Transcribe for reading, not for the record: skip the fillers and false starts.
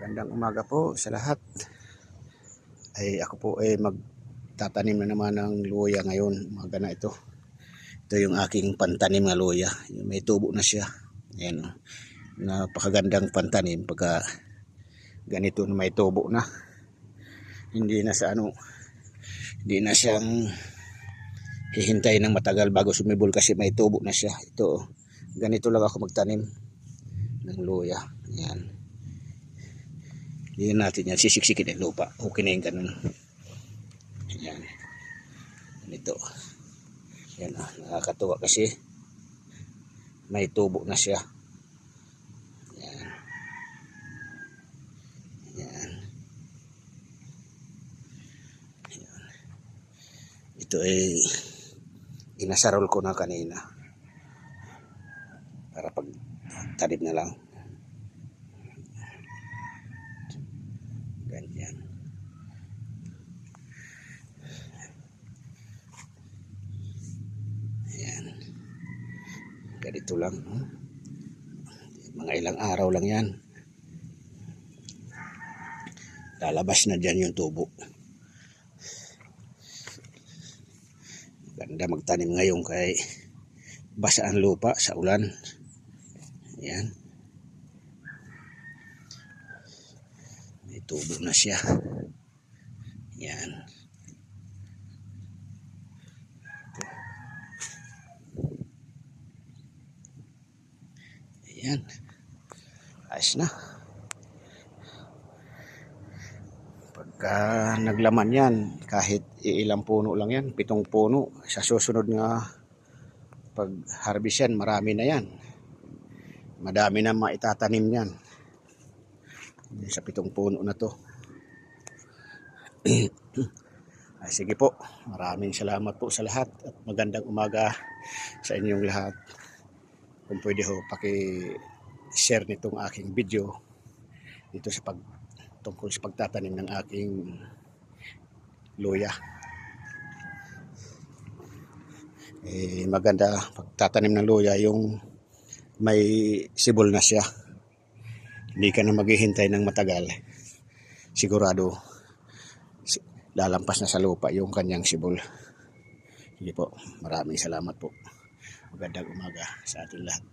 Magandang umaga po sa lahat. Ako po ay magtatanim na naman ng luya ngayon. Umaga na ito. Ito yung aking pantanim na luya. May tubo na siya. Ayan, napakagandang pantanim pagka ganito na may tubo na. Hindi na hindi na siyang hihintay ng matagal bago sumibol kasi may tubo na siya. Ito, ganito lang ako magtanim ng luya. Ayan. Hindi natin yan sisiksikin ng lupa. Okay na yung ganun. Ayan. Ganito. Ayan, nakakatuwa kasi may tubo na siya. Ayan. Ayan. Ayan. Ito ay inasarol ko na kanina para pag tanim na lang. Ganyan. Ayan. Ganito lang. Mga ilang araw lang yan. Lalabas na dyan yung tubo. Ganda magtanim ngayon kay basa ang lupa sa ulan. Ayan. May tubo na siya. Ayan. Ayan. Ayos na. Pagka naglaman yan, kahit ilang puno lang yan, 7 puno. Sa susunod nga pag-harvest yan, marami na yan. Madami na maitatanim yan. Sa 7 puno na to. Sige po, maraming salamat po sa lahat at magandang umaga sa inyong lahat. Kung pwede ho, paki-share nitong aking video dito sa tungkol sa pagtatanim ng aking luya. Maganda pagtatanim ng luya yung may sibol na siya. Hindi ka na maghihintay ng matagal. Sigurado lalampas na sa lupa yung kanyang sibol. Sige po, maraming salamat po. Magandang umaga sa ating lahat.